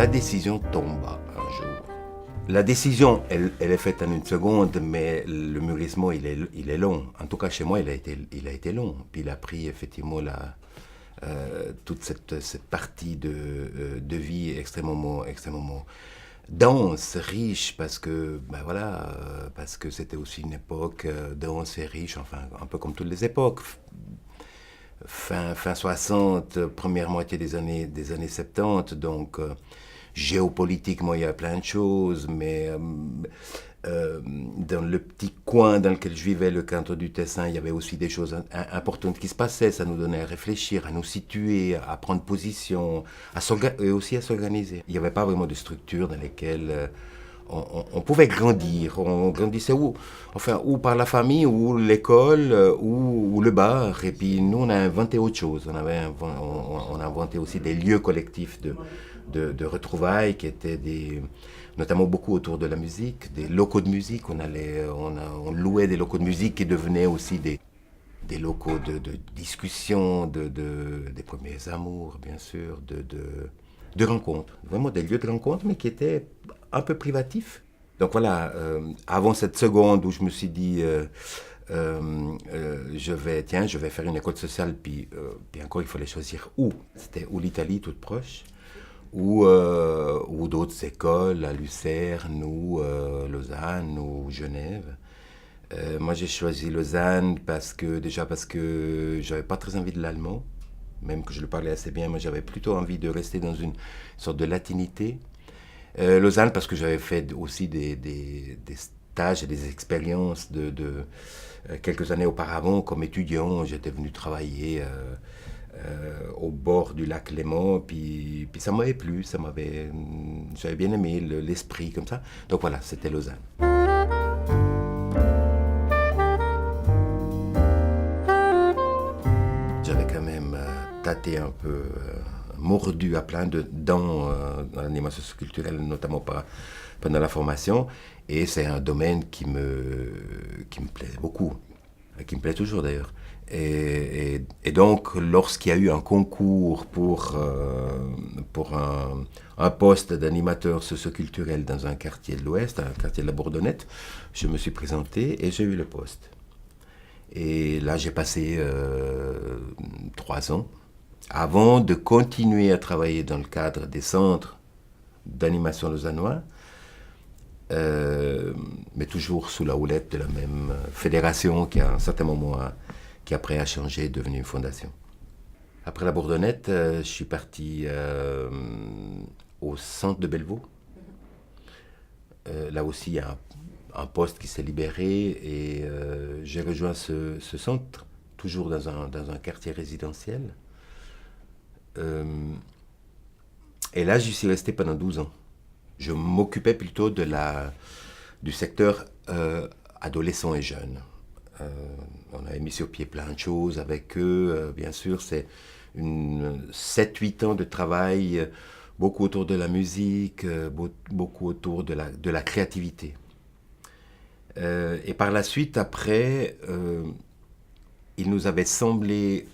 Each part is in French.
La décision tombe un jour. La décision, elle est faite en une seconde, mais le mûrissement, il est long. En tout cas, chez moi, il a été long. Puis il a pris effectivement toute cette partie de vie extrêmement dense, riche, parce que c'était aussi une époque dense et riche, enfin, un peu comme toutes les époques. Fin 60, première moitié des années 70, donc géopolitiquement il y a plein de choses, mais dans le petit coin dans lequel je vivais, le canton du Tessin, il y avait aussi des choses importantes qui se passaient, ça nous donnait à réfléchir, à nous situer, à prendre position, et aussi à s'organiser. Il n'y avait pas vraiment de structure dans lesquelles on pouvait grandir. On grandissait ou par la famille, ou l'école, ou le bar. Et puis nous, on a inventé autre chose. On a inventé aussi des lieux collectifs de retrouvailles qui étaient notamment beaucoup autour de la musique, des locaux de musique. On louait des locaux de musique qui devenaient aussi des locaux de discussion, des premiers amours, bien sûr, de rencontres. Vraiment des lieux de rencontres, mais qui étaient un peu privatifs. Donc voilà, avant cette seconde où je me suis dit, je vais faire une école sociale, puis encore il fallait choisir où. C'était ou l'Italie, toute proche, ou d'autres écoles, à Lucerne, ou Lausanne, ou Genève. Moi j'ai choisi Lausanne parce que j'avais pas très envie de l'allemand, même que je le parlais assez bien, mais j'avais plutôt envie de rester dans une sorte de latinité. Lausanne parce que j'avais fait aussi des stages et des expériences quelques années auparavant comme étudiant. J'étais venu travailler au bord du lac Léman, puis ça m'avait plu, j'avais bien aimé l'esprit comme ça. Donc voilà, c'était Lausanne. J'avais quand même tâté un peu, mordu à plein de dents dans l'animation culturelle, notamment pendant la formation. Et c'est un domaine qui me plaît beaucoup, qui me plaît toujours d'ailleurs. Et donc, lorsqu'il y a eu un concours pour un poste d'animateur socioculturel dans un quartier de l'Ouest, un quartier de la Bourdonnette, je me suis présenté et j'ai eu le poste. Et là, j'ai passé 3 ans avant de continuer à travailler dans le cadre des centres d'animation lausannois, mais toujours sous la houlette de la même fédération qui, à un certain moment, qui après a changé, est devenue une fondation. Après la Bourdonnette, je suis parti au centre de Bellevaux. Là aussi, il y a un poste qui s'est libéré et j'ai rejoint ce centre, toujours dans un quartier résidentiel. Et là, j'y suis resté pendant 12 ans. Je m'occupais plutôt du secteur adolescents et jeunes. On avait mis sur pied plein de choses avec eux. Bien sûr, c'est 7-8 ans de travail, beaucoup autour de la musique, beaucoup autour de la créativité. Et par la suite, après, il nous avait semblé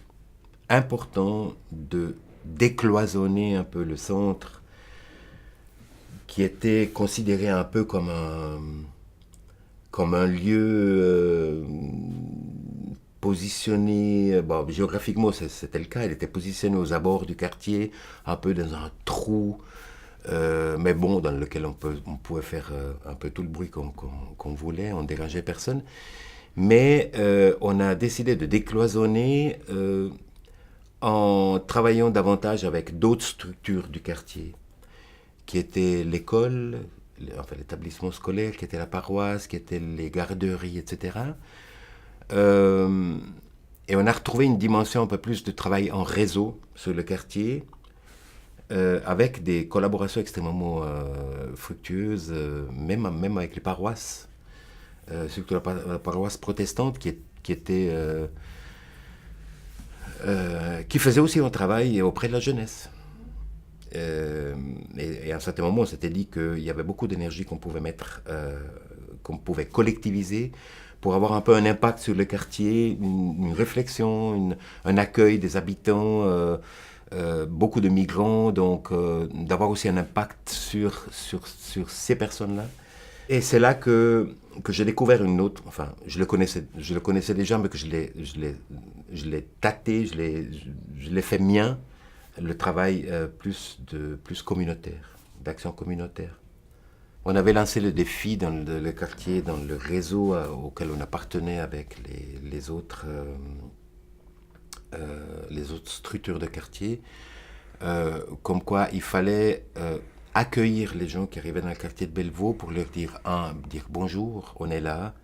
important de décloisonner un peu le centre, qui était considéré un peu comme un lieu positionné, géographiquement c'était le cas, il était positionné aux abords du quartier, un peu dans un trou, mais bon, dans lequel on pouvait faire un peu tout le bruit qu'on voulait, on ne dérangeait personne. Mais on a décidé de décloisonner en travaillant davantage avec d'autres structures du quartier, qui étaient l'école, l'établissement scolaire, qui était la paroisse, qui étaient les garderies, etc. Et on a retrouvé une dimension un peu plus de travail en réseau sur le quartier, avec des collaborations extrêmement fructueuses, même avec les paroisses, surtout la paroisse protestante qui faisait aussi un travail auprès de la jeunesse. Et à un certain moment, on s'était dit qu'il y avait beaucoup d'énergie qu'on pouvait mettre, qu'on pouvait collectiviser pour avoir un peu un impact sur le quartier, une réflexion, un accueil des habitants, beaucoup de migrants, donc d'avoir aussi un impact sur ces personnes-là. Et c'est là que j'ai découvert une autre, enfin, je le connaissais déjà, mais que je l'ai tâté, je l'ai fait mien, le travail plus communautaire, d'action communautaire. On avait lancé le défi dans le quartier, dans le réseau auquel on appartenait avec les autres structures de quartier, comme quoi il fallait accueillir les gens qui arrivaient dans le quartier de Bellevaux pour leur dire bonjour, on est là.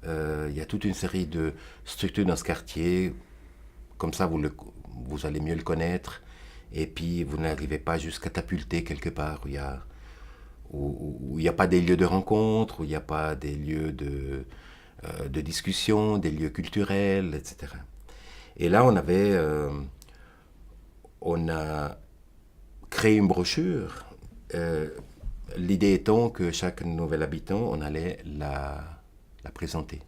Il y a toute une série de structures dans ce quartier, comme ça vous allez mieux le connaître, et puis vous n'arrivez pas juste catapulter quelque part où il n'y a pas des lieux de rencontre, où il n'y a pas des lieux de discussion, des lieux culturels, etc. Et là, on a créé une brochure. L'idée étant que chaque nouvel habitant, on allait la présenter.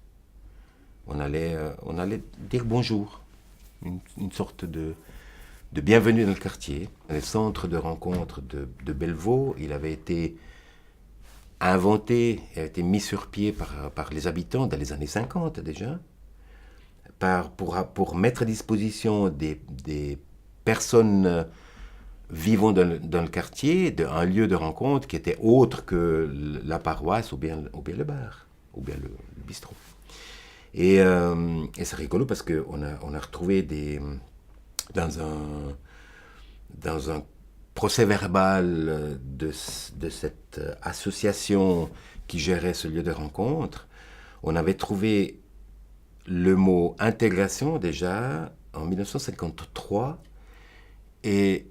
On allait dire bonjour, une sorte de bienvenue dans le quartier. Le centre de rencontre de Bellevaux, il avait été inventé, a été mis sur pied par les habitants dans les années 50 déjà, pour mettre à disposition des personnes vivant dans le quartier un lieu de rencontre qui était autre que la paroisse ou bien le bar, ou bien le bistrot. Et c'est rigolo parce qu'on a retrouvé dans un procès-verbal de cette association qui gérait ce lieu de rencontre, on avait trouvé le mot intégration déjà en 1953 et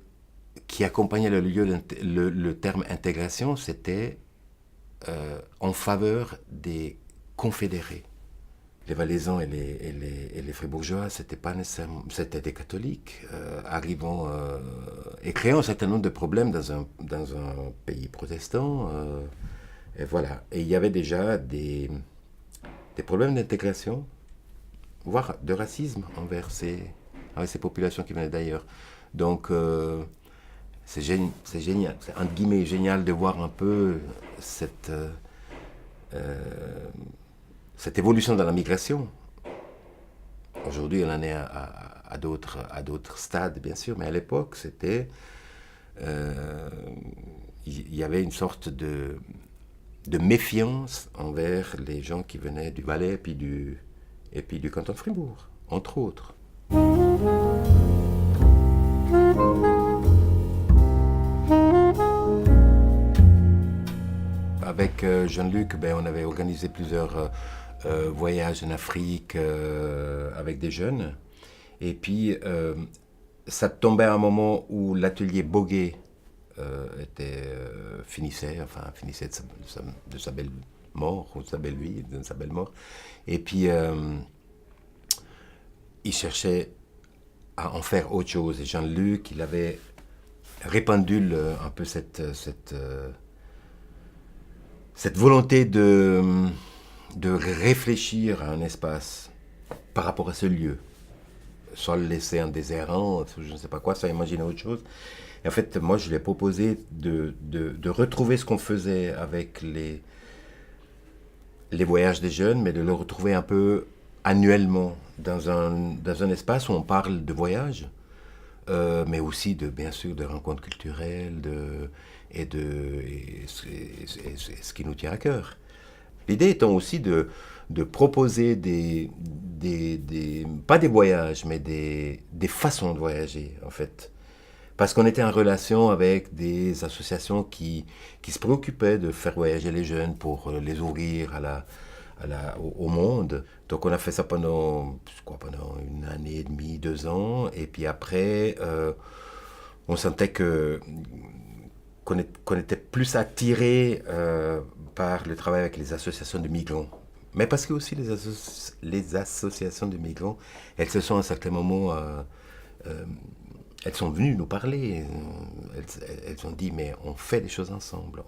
qui accompagnait le terme intégration, c'était en faveur des confédérés. Les Valaisans et les Fribourgeois, c'était des catholiques arrivant et créant un certain nombre de problèmes dans un pays protestant. Et voilà. Et il y avait déjà des problèmes d'intégration, voire de racisme envers ces populations qui venaient d'ailleurs. Donc, c'est génial, c'est entre guillemets génial de voir un peu cette évolution dans la migration. Aujourd'hui, on en est à d'autres stades, bien sûr, mais à l'époque, il y avait une sorte de méfiance envers les gens qui venaient du Valais et puis du canton de Fribourg, entre autres. Avec Jean-Luc, on avait organisé plusieurs voyages en Afrique avec des jeunes. Et puis, ça tombait à un moment où l'atelier Boguet finissait de sa belle mort, ou de sa belle vie, de sa belle mort. Et puis, il cherchait à en faire autre chose. Et Jean-Luc, il avait répandu un peu cette volonté de réfléchir à un espace par rapport à ce lieu. Soit le laisser en déshérent, je ne sais pas quoi, soit imaginer autre chose. Et en fait, moi, je lui ai proposé de retrouver ce qu'on faisait avec les voyages des jeunes, mais de le retrouver un peu annuellement dans un espace où on parle de voyage, mais aussi bien sûr de rencontres culturelles et ce qui nous tient à cœur. L'idée étant aussi de proposer pas des voyages, mais des façons de voyager, en fait. Parce qu'on était en relation avec des associations qui se préoccupaient de faire voyager les jeunes pour les ouvrir au monde. Donc on a fait ça pendant une année et demie, 2 ans. Et puis après, on sentait qu'on était plus attiré par le travail avec les associations de migrants. Mais parce que aussi les associations de migrants, elles se sont à un certain moment, elles sont venues nous parler. Elles ont dit, mais on fait des choses ensemble.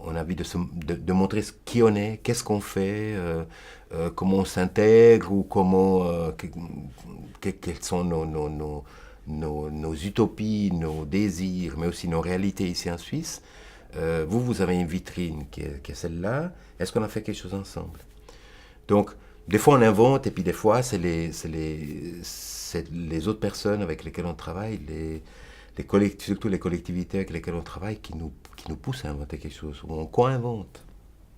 on a envie de montrer qui on est, qu'est-ce qu'on fait, comment on s'intègre ou quelles sont nos utopies, nos désirs, mais aussi nos réalités ici en Suisse. Vous avez une vitrine qui est celle-là. Est-ce qu'on a fait quelque chose ensemble? Donc, des fois on invente et puis des fois c'est les autres personnes avec lesquelles on travaille, surtout les collectivités avec lesquelles on travaille qui nous poussent à inventer quelque chose, ou on co-invente.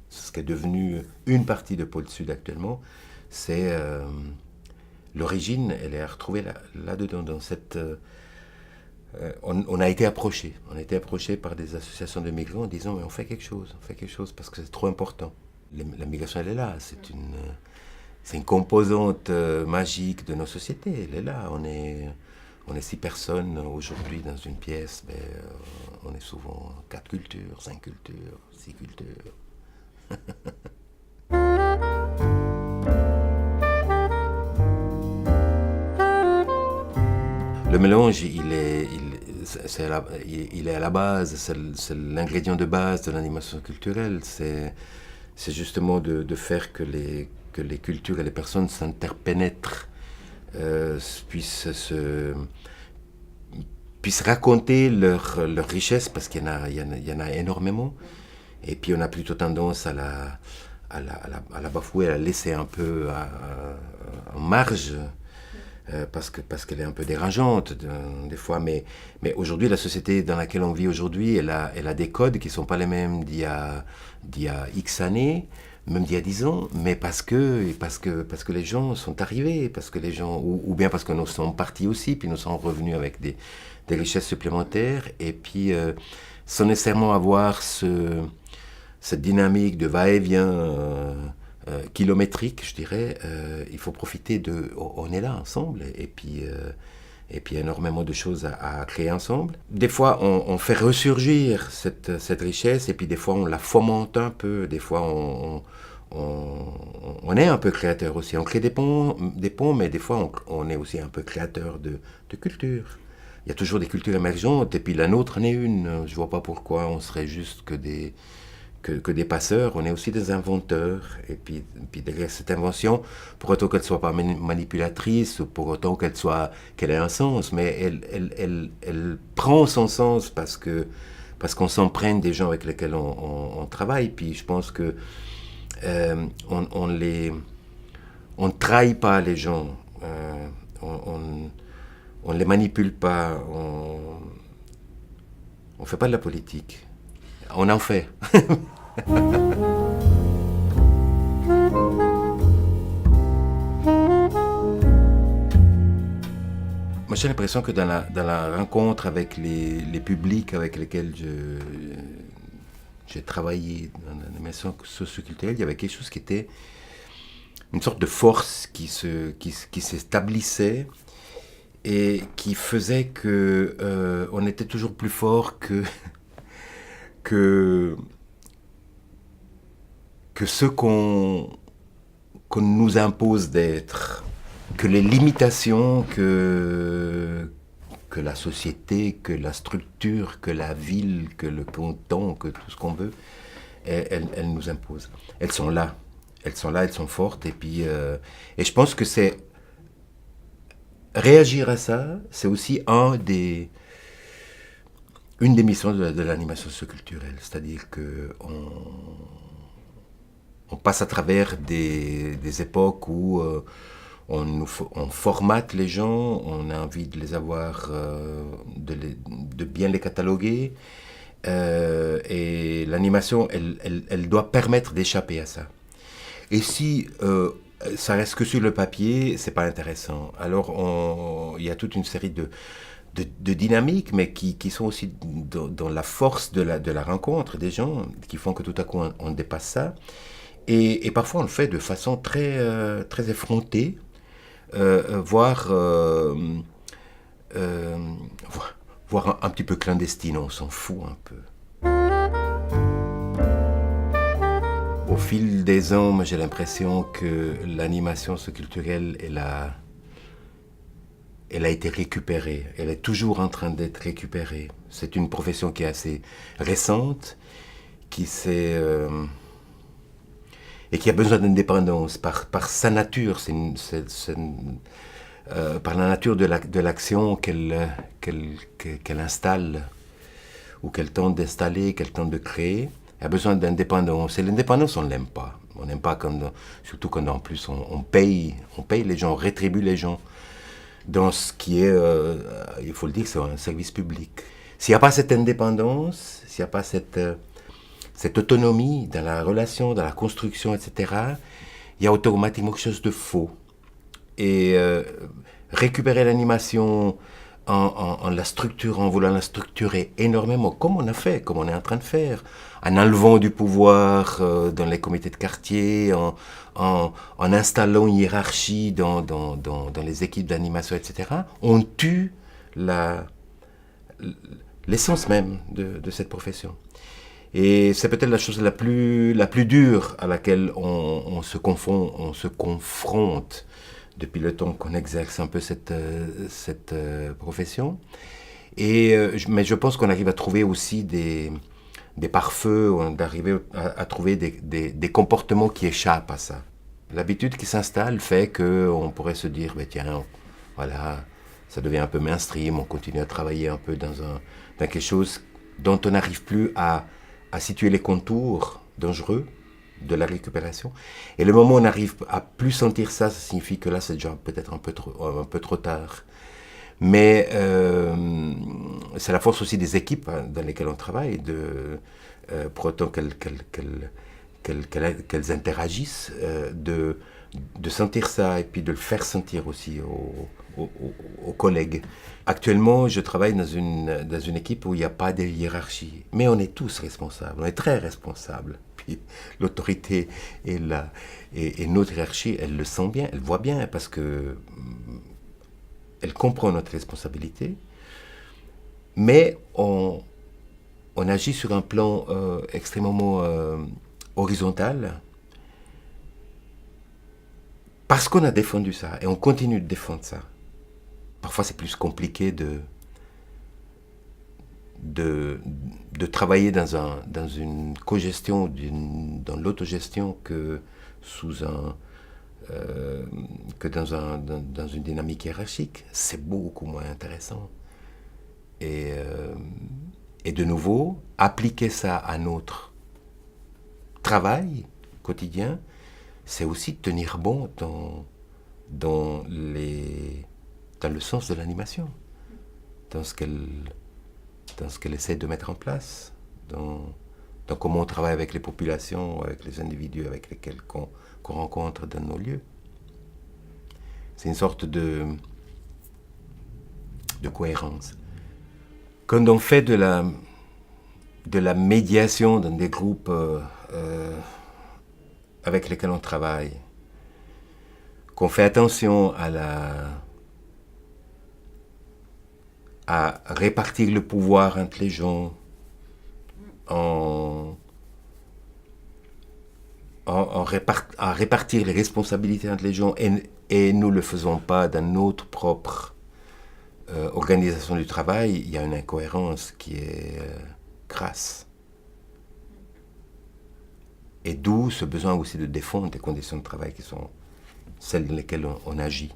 Ce qui est devenu une partie de Pôle Sud actuellement, c'est l'origine, elle est à retrouver là-dedans, dans cette... on a été approché par des associations de migrants en disant mais on fait quelque chose parce que c'est trop important. La migration elle est là, c'est une composante magique de nos sociétés, elle est là, on est 6 personnes aujourd'hui dans une pièce, mais on est souvent 4 cultures, 5 cultures, 6 cultures. Le mélange, il est à la base, c'est l'ingrédient de base de l'animation culturelle. C'est justement de faire que les cultures et les personnes s'interpénètrent, puissent raconter leur richesse, parce qu'il y en a énormément. Et puis on a plutôt tendance à la bafouer, à la laisser un peu en marge. Parce qu'elle est un peu dérangeante des fois, mais aujourd'hui la société dans laquelle on vit aujourd'hui, elle a des codes qui ne sont pas les mêmes d'il y a X années, même d'il y a 10 ans, mais parce que les gens sont arrivés, parce que les gens, ou bien parce que nous sommes partis aussi, puis nous sommes revenus avec des richesses supplémentaires, et puis sans nécessairement avoir cette dynamique de va-et-vient kilométrique, je dirais, il faut profiter on est là ensemble, et puis énormément de choses à créer ensemble. Des fois, on fait ressurgir cette richesse, et puis des fois, on la fomente un peu, des fois, on est un peu créateur aussi. On crée des ponts, mais des fois, on est aussi un peu créateur de culture. Il y a toujours des cultures émergentes, et puis la nôtre en est une. Je vois pas pourquoi on serait juste que des passeurs, on est aussi des inventeurs. Et puis derrière cette invention, pour autant qu'elle ne soit pas manipulatrice, ou pour autant qu'elle ait un sens, mais elle prend son sens parce qu'on s'emprunte des gens avec lesquels on travaille. Puis je pense que on ne trahit pas les gens, on ne les manipule pas, on fait pas de la politique. On en fait. Moi, j'ai l'impression que dans la rencontre avec les publics avec lesquels j'ai travaillé dans l'animation socioculturelle, il y avait quelque chose qui était une sorte de force qui s'établissait et qui faisait que on était toujours plus fort que ce qu'on nous impose d'être, que les limitations que la société, que la structure, que la ville, que le canton, que tout ce qu'on veut, elles nous imposent. Elles sont là, elles sont fortes, et puis et je pense que c'est réagir à ça, c'est aussi une des missions de l'animation socioculturelle, c'est-à-dire qu'on passe à travers des époques où on formate les gens, on a envie de les avoir, de bien les cataloguer, et l'animation, elle doit permettre d'échapper à ça. Et si ça reste que sur le papier, c'est pas intéressant. Alors il y a toute une série de dynamiques, mais qui sont aussi dans la force de la rencontre des gens, qui font que tout à coup on dépasse ça. Et parfois on le fait de façon très, très effrontée, voire un petit peu clandestine, on s'en fout un peu. Au fil des ans, moi, j'ai l'impression que l'animation socioculturelle, elle a été récupérée. Elle est toujours en train d'être récupérée. C'est une profession qui est assez récente, qui s'est... et qui a besoin d'indépendance par sa nature, par la nature de l'action qu'elle installe, ou qu'elle tente d'installer, qu'elle tente de créer, elle a besoin d'indépendance. Et l'indépendance, on ne l'aime pas. On n'aime pas, surtout quand en plus on paye les gens, on rétribue les gens dans ce qui est, il faut le dire, c'est un service public. S'il n'y a pas cette indépendance, s'il n'y a pas cette autonomie dans la relation, dans la construction, etc., il y a automatiquement quelque chose de faux. Et récupérer l'animation en la structurant, en voulant la structurer énormément, comme on a fait, comme on est en train de faire, en enlevant du pouvoir dans les comités de quartier, en installant une hiérarchie dans les équipes d'animation, etc., on tue l'essence même de cette profession. Et c'est peut-être la chose la plus dure à laquelle on se confronte depuis le temps qu'on exerce un peu cette profession. Mais je pense qu'on arrive à trouver aussi des pare-feux, on arrive à trouver des comportements qui échappent à ça. L'habitude qui s'installe fait qu'on pourrait se dire, tiens, voilà, ça devient un peu mainstream, on continue à travailler un peu dans quelque chose dont on n'arrive plus à situer les contours dangereux de la récupération. Et le moment où on n'arrive à plus sentir ça, ça signifie que là, c'est déjà peut-être un peu trop tard. Mais c'est la force aussi des équipes dans lesquelles on travaille, pour autant qu'elles interagissent, de sentir ça et puis de le faire sentir aussi aux collègues. Actuellement, je travaille dans une équipe où il n'y a pas de hiérarchie, mais on est tous responsables, on est très responsables. Puis l'autorité et notre hiérarchie, elle le sent bien, elle voit bien, parce que elle comprend notre responsabilité, mais on agit sur un plan extrêmement horizontal, parce qu'on a défendu ça, et on continue de défendre ça. Parfois, c'est plus compliqué de travailler dans une cogestion, dans l'autogestion, que dans une dynamique hiérarchique. C'est beaucoup moins intéressant. Et de nouveau, appliquer ça à notre travail quotidien, c'est aussi tenir bon dans le sens de l'animation, dans ce qu'elle essaie de mettre en place, dans comment on travaille avec les populations, avec les individus avec lesquels qu'on rencontre dans nos lieux. C'est une sorte de cohérence. Quand on fait de la médiation dans des groupes avec lesquels on travaille, qu'on fait attention à répartir le pouvoir entre les gens, à répartir les responsabilités entre les gens, et nous ne le faisons pas dans notre propre organisation du travail, il y a une incohérence qui est crasse. Et d'où ce besoin aussi de défendre des conditions de travail qui sont celles dans lesquelles on agit.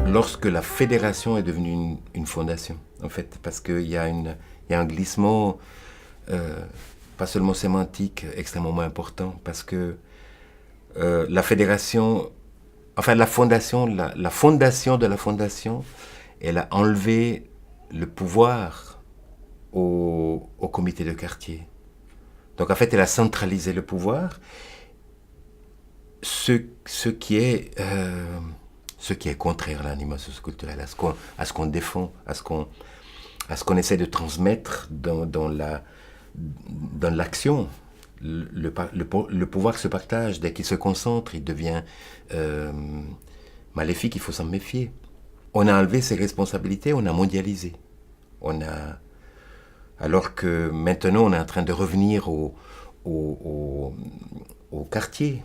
Lorsque la fédération est devenue une fondation, en fait, parce qu'il y a un glissement, pas seulement sémantique, extrêmement important, parce que la fédération, enfin la fondation de la fondation, elle a enlevé le pouvoir au comité de quartier. Donc en fait, elle a centralisé le pouvoir, ce qui est contraire à l'animation culturelle, à ce qu'on défend, à ce qu'on essaie de transmettre dans l'action. Le pouvoir se partage. Dès qu'il se concentre, il devient maléfique, il faut s'en méfier. On a enlevé ses responsabilités, on a mondialisé. Alors que maintenant, on est en train de revenir au quartier,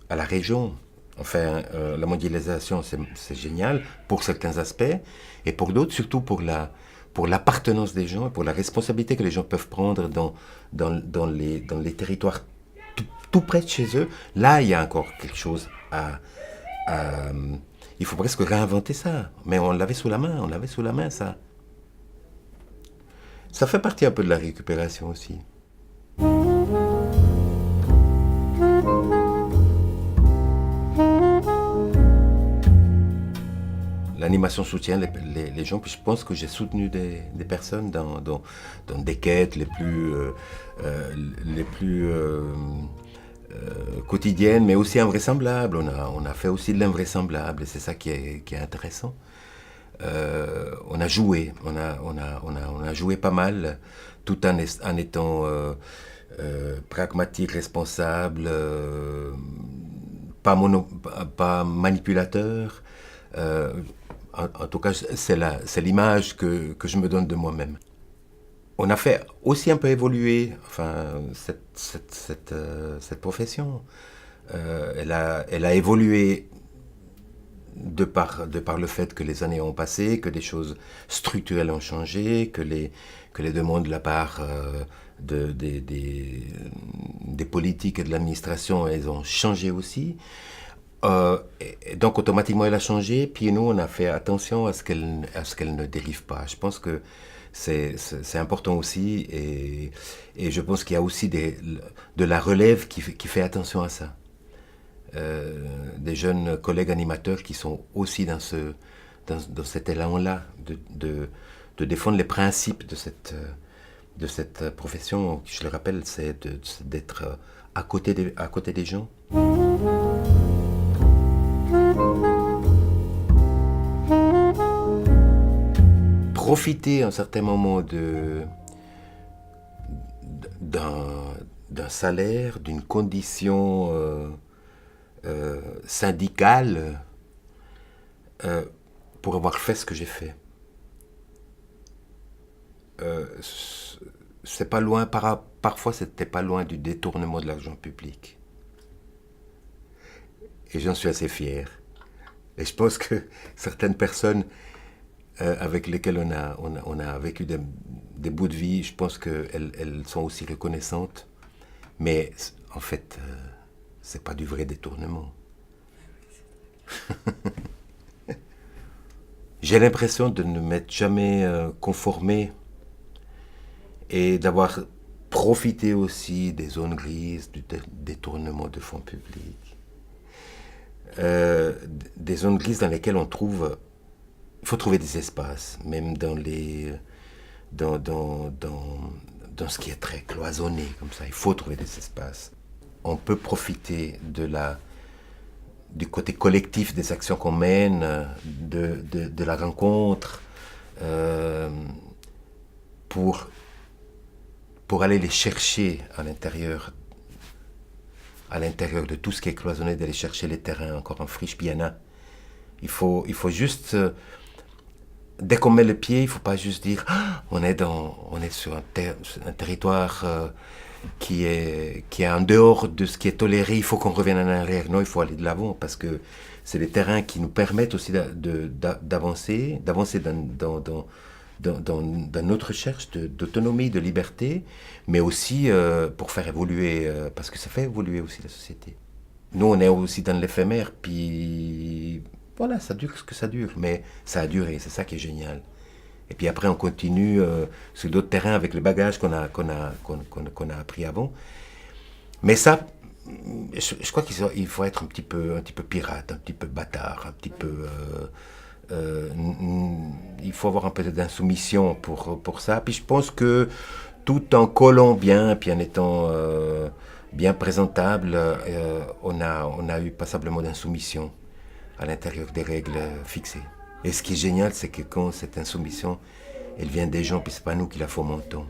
à la région, Enfin, la mondialisation, c'est génial pour certains aspects, et pour d'autres, surtout pour l'appartenance des gens, pour la responsabilité que les gens peuvent prendre dans les territoires tout près de chez eux. Là, il y a encore quelque chose à il faut presque réinventer ça. Mais on l'avait sous la main, ça. Ça fait partie un peu de la récupération aussi. L'animation soutient les gens, puis je pense que j'ai soutenu des personnes dans des quêtes les plus quotidiennes, mais aussi invraisemblables. On a fait aussi de l'invraisemblable, et c'est ça qui est intéressant. On a joué, on a joué pas mal, tout en étant pragmatique, responsable, pas manipulateur. En tout cas, c'est l'image que je me donne de moi-même. On a fait aussi un peu évoluer cette profession. Elle a évolué de par le fait que les années ont passé, que des choses structurelles ont changé, que les demandes de la part des politiques et de l'administration, elles ont changé aussi. Et donc automatiquement elle a changé, puis nous on a fait attention à ce qu'elle ne dérive pas. Je pense que c'est important aussi, et je pense qu'il y a aussi de la relève qui fait attention à ça. Des jeunes collègues animateurs qui sont aussi dans cet élan-là de défendre les principes de cette profession, qui, je le rappelle, c'est d'être à côté des gens. Profiter à un certain moment d'un salaire, d'une condition syndicale, pour avoir fait ce que j'ai fait. C'est pas loin, parfois c'était pas loin du détournement de l'argent public. Et j'en suis assez fier. Et je pense que certaines personnes avec lesquelles on a vécu des bouts de vie, je pense qu'elles sont aussi reconnaissantes. Mais en fait, c'est pas du vrai détournement. J'ai l'impression de ne m'être jamais conformé et d'avoir profité aussi des zones grises, du détournement de fonds publics. Des zones grises dans lesquelles il faut trouver des espaces, même dans ce qui est très cloisonné, comme ça. Il faut trouver des espaces. On peut profiter du côté collectif des actions qu'on mène, de la rencontre, pour aller les chercher à l'intérieur de tout ce qui est cloisonné, d'aller chercher les terrains encore en friche, puis il y en a. Il faut juste... Dès qu'on met le pied, il ne faut pas juste dire on est sur un territoire qui est en dehors de ce qui est toléré, il faut qu'on revienne en arrière. Non, il faut aller de l'avant, parce que c'est les terrains qui nous permettent aussi d'avancer dans notre recherche d'autonomie, de liberté, mais aussi pour faire évoluer, parce que ça fait évoluer aussi la société. Nous, on est aussi dans l'éphémère, puis... Voilà, ça dure ce que ça dure, mais ça a duré, c'est ça qui est génial. Et puis après, on continue sur d'autres terrains avec le bagage qu'on a appris avant. Mais ça, je crois qu'il faut être un petit peu pirate, un petit peu bâtard, un petit peu... il faut avoir un peu d'insoumission pour ça. Puis je pense que tout en collant bien, puis en étant bien présentable, on a eu passablement d'insoumission à l'intérieur des règles fixées. Et ce qui est génial, c'est que quand cette insoumission, elle vient des gens, puis c'est pas nous qui la fomentons,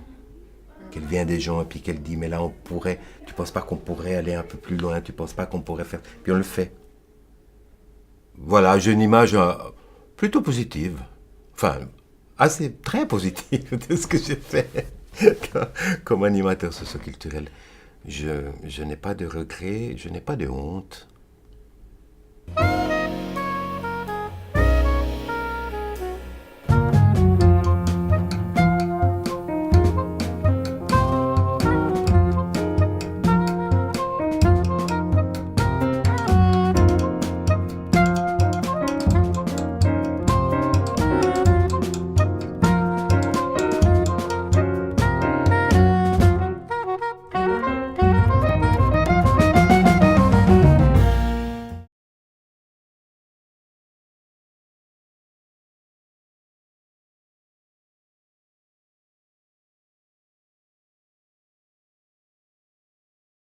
qu'elle vient des gens et puis qu'elle dit, mais là on pourrait, tu penses pas qu'on pourrait aller un peu plus loin, tu penses pas qu'on pourrait faire, puis on le fait. Voilà, j'ai une image plutôt positive, enfin assez très positive de ce que j'ai fait comme animateur socioculturel. Je n'ai pas de regrets, je n'ai pas de honte.